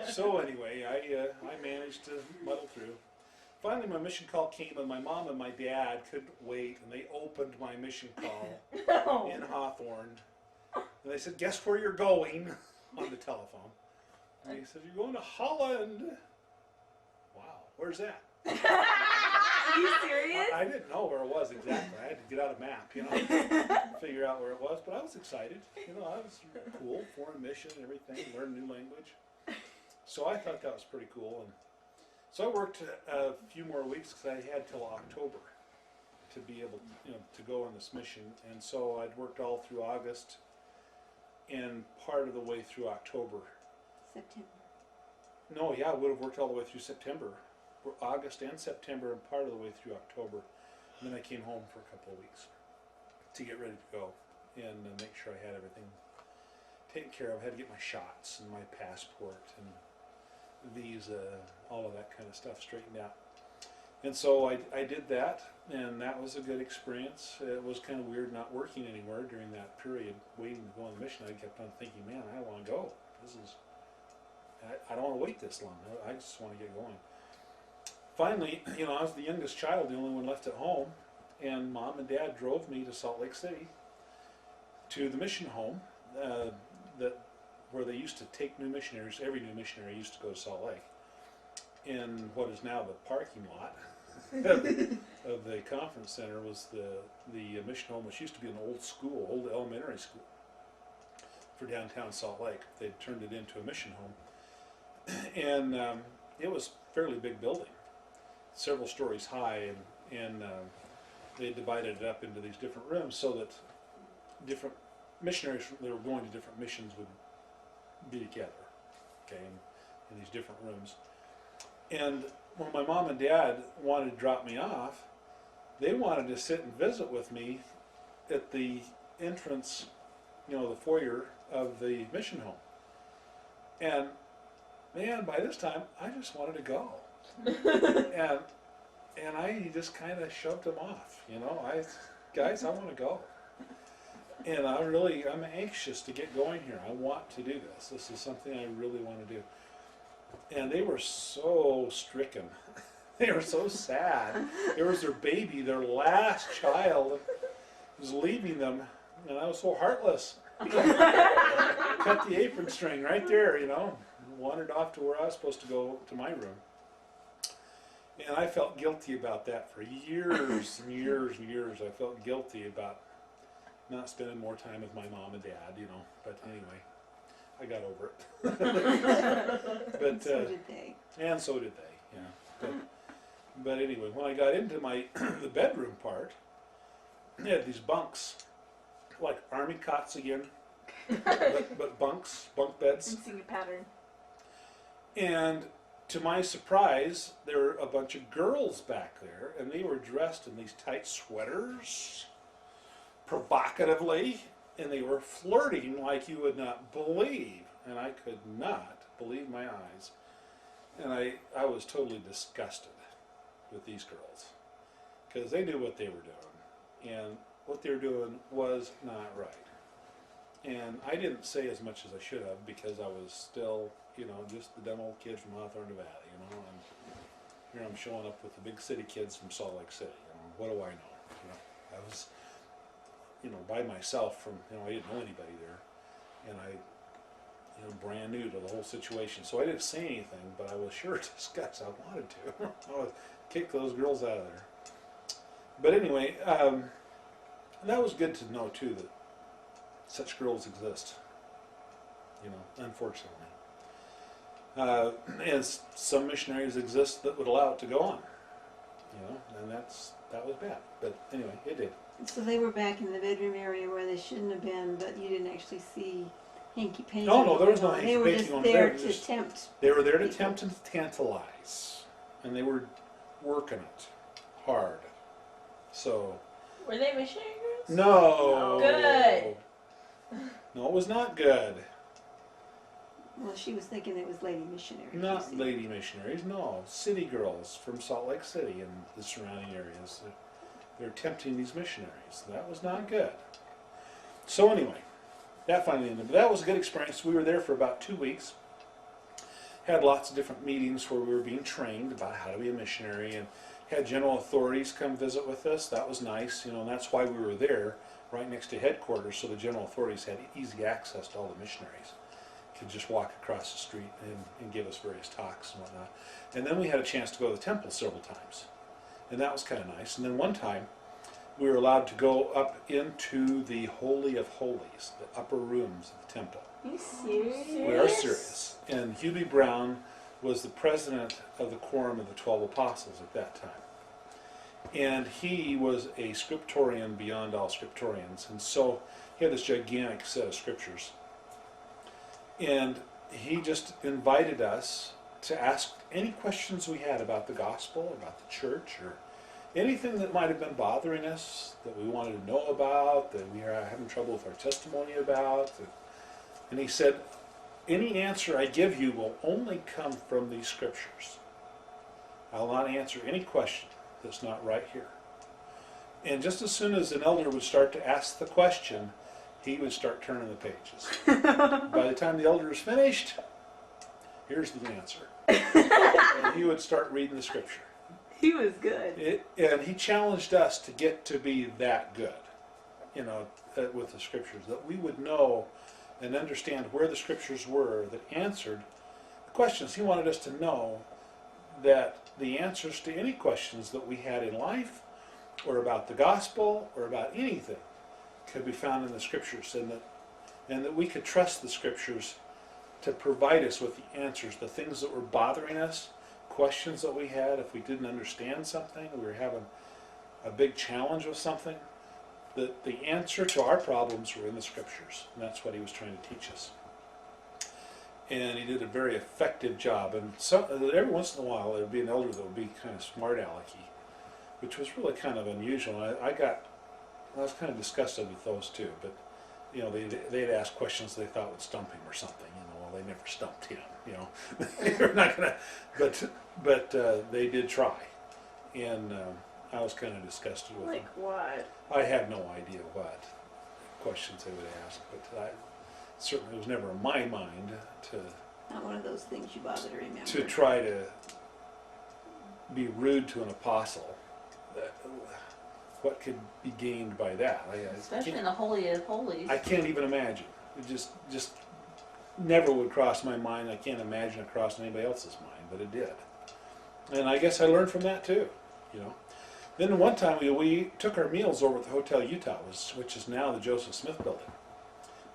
So anyway, I managed to muddle through. Finally, my mission call came, and my mom and my dad couldn't wait, and they opened my mission call in Hawthorne. And they said, "Guess where you're going?" on the telephone. And he said, "You're going to Holland." Wow, where's that? Are you serious? I didn't know where it was exactly. I had to get out a map, figure out where it was. But I was excited. I was cool, foreign mission and everything, learn a new language. So I thought that was pretty cool. And so I worked a few more weeks because I had till October to be able to go on this mission. And so I'd worked all through August and part of the way through October. September. No, yeah, I would have worked all the way through September. August and September and part of the way through October. And then I came home for a couple of weeks to get ready to go and make sure I had everything taken care of. I had to get my shots and my passport and visa, all of that kind of stuff straightened out. And so I did that, and that was a good experience. It was kind of weird not working anywhere during that period, waiting to go on the mission. I kept on thinking, man, I want to go. I don't want to wait this long. I just want to get going. Finally, I was the youngest child, the only one left at home, and Mom and Dad drove me to Salt Lake City to the mission home where they used to take new missionaries. Every new missionary used to go to Salt Lake in what is now the parking lot of the conference center. Was the mission home, which used to be an old elementary school for downtown Salt Lake. They'd turned it into a mission home, and it was a fairly big building, several stories high, and they divided it up into these different rooms so that different missionaries that were going to different missions would be together, okay, in these different rooms. And when my mom and dad wanted to drop me off, they wanted to sit and visit with me at the entrance, the foyer of the mission home. And man, by this time, I just wanted to go. and I just kind of shoved them off, guys, I want to go. And I'm anxious to get going here. I want to do this. This is something I really want to do. And they were so stricken. They were so sad. It was their baby, their last child was leaving them, and I was so heartless. Cut the apron string right there, wandered off to where I was supposed to go, to my room. And I felt guilty about that for years and years and years. I felt guilty about not spending more time with my mom and dad, But anyway, I got over it. But so did they. And so did they, yeah. But anyway, when I got into the bedroom part, they had these bunks, like army cots again, but bunk beds. I'm seeing a pattern. And to my surprise, there were a bunch of girls back there, and they were dressed in these tight sweaters, provocatively, and they were flirting like you would not believe. And I could not believe my eyes. And I was totally disgusted with these girls, because they knew what they were doing, and what they were doing was not right. And I didn't say as much as I should have, because I was still, just the dumb old kid from Hawthorne, Nevada, and here I'm showing up with the big city kids from Salt Lake City. What do I know? I was, by myself from, I didn't know anybody there, and I, brand new to the whole situation. So I didn't say anything, but I was sure disgusted. I wanted to. I would kick those girls out of there. But anyway, that was good to know too, that such girls exist, unfortunately. And some missionaries exist that would allow it to go on, and that was bad. But anyway, it did. So they were back in the bedroom area where they shouldn't have been, but you didn't actually see hanky-panky. No, there was no hanky-panky on there. They were there to tempt and tantalize, and they were working it hard. So. Were they missionary girls? No. Good. No, it was not good. Well, she was thinking it was lady missionaries. Not lady missionaries, no. City girls from Salt Lake City and the surrounding areas. They're tempting these missionaries. That was not good. So anyway, that finally ended. But that was a good experience. We were there for about 2 weeks. had lots of different meetings where we were being trained about how to be a missionary, and had general authorities come visit with us. That was nice, and that's why we were there, right next to headquarters, so the general authorities had easy access to all the missionaries. Could just walk across the street and give us various talks and whatnot. And then we had a chance to go to the temple several times, and that was kind of nice. And then one time, we were allowed to go up into the Holy of Holies, the upper rooms of the temple. Are you serious? We are serious. And Hugh B. Brown was the president of the Quorum of the 12 Apostles at that time. And he was a scriptorian beyond all scriptorians. And so he had this gigantic set of scriptures. And he just invited us to ask any questions we had about the gospel, about the church, or anything that might have been bothering us, that we wanted to know about, that we are having trouble with our testimony about. And he said, any answer I give you will only come from these scriptures. I'll not answer any question that's not right here. And just as soon as an elder would start to ask the question, he would start turning the pages. By the time the elder is finished, here's the answer. And he would start reading the scripture. He was good. And he challenged us to get to be that good, with the scriptures, that we would know and understand where the scriptures were that answered the questions. He wanted us to know that the answers to any questions that we had in life, or about the gospel, or about anything, could be found in the scriptures, and that we could trust the scriptures to provide us with the answers, the things that were bothering us, questions that we had, if we didn't understand something, we were having a big challenge with something, that the answer to our problems were in the scriptures, and that's what he was trying to teach us. And he did a very effective job, and so, every once in a while there would be an elder that would be kind of smart-alecky, which was really kind of unusual. I was kind of disgusted with those too, but they'd ask questions they thought would stump him or something. Well, they never stumped him. They're not gonna, but they did try, and I was kind of disgusted with them. Like what? I have no idea what questions they would ask, but certainly it was never in my mind Not one of those things you bother to remember. to try to be rude to an apostle. What could be gained by that? Especially in the Holy of Holies. I can't even imagine. It just never would cross my mind. I can't imagine it crossed anybody else's mind, but it did. And I guess I learned from that too, Then one time we took our meals over at the Hotel Utah, which is now the Joseph Smith building.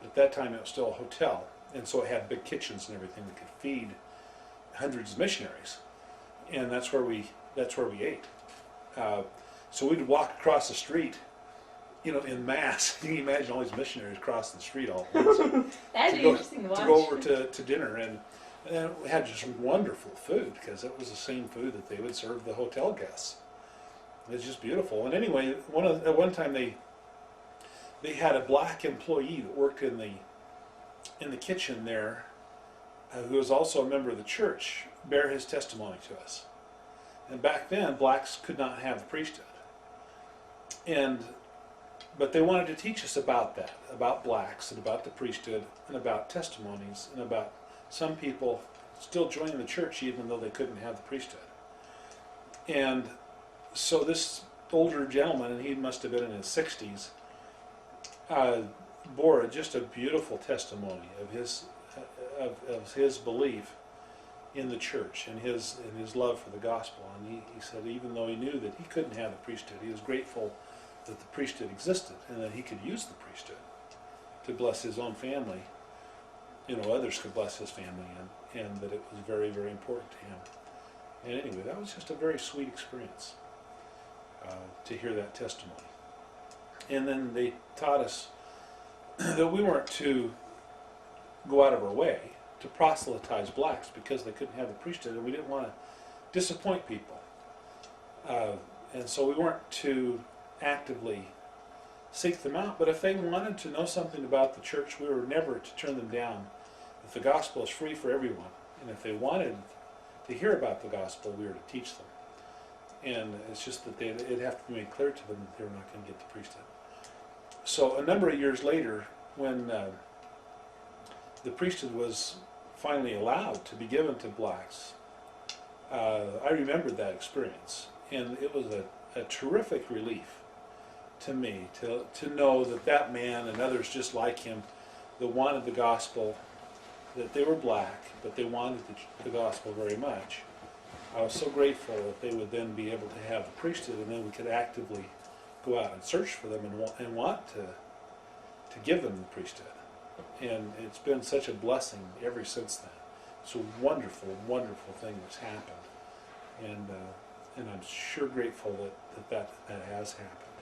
But at that time it was still a hotel, and so it had big kitchens and everything that could feed hundreds of missionaries. And that's where we ate. So we'd walk across the street, in mass. You can imagine all these missionaries crossing the street all at once. That'd be interesting to watch. To go over to dinner, and we had just wonderful food, because it was the same food that they would serve the hotel guests. It was just beautiful. And anyway, at one time they had a black employee that worked in the kitchen there, who was also a member of the church, bear his testimony to us. And back then, blacks could not have the priesthood. But they wanted to teach us about that, about blacks, and about the priesthood, and about testimonies, and about some people still joining the church even though they couldn't have the priesthood. And so this older gentleman, and he must have been in his 60s, bore just a beautiful testimony of his belief in the church and his love for the gospel. And he said even though he knew that he couldn't have the priesthood, he was grateful that the priesthood existed and that he could use the priesthood to bless his own family. Others could bless his family, and that it was very, very important to him. And anyway, that was just a very sweet experience to hear that testimony. And then they taught us that we weren't to go out of our way to proselytize blacks because they couldn't have the priesthood, and we didn't want to disappoint people. And so we weren't to actively seek them out, but if they wanted to know something about the church, we were never to turn them down. If the gospel is free for everyone, and if they wanted to hear about the gospel, we were to teach them. And it's just that it'd have to be made clear to them that they were not going to get the priesthood. So a number of years later, when the priesthood was finally allowed to be given to blacks, I remembered that experience, and it was a terrific relief to me to know that that man and others just like him that wanted the gospel, that they were black, but they wanted the gospel very much. I was so grateful that they would then be able to have the priesthood, and then we could actively go out and search for them and want to give them the priesthood. And it's been such a blessing ever since then. It's a wonderful, wonderful thing that's happened, and I'm sure grateful that has happened.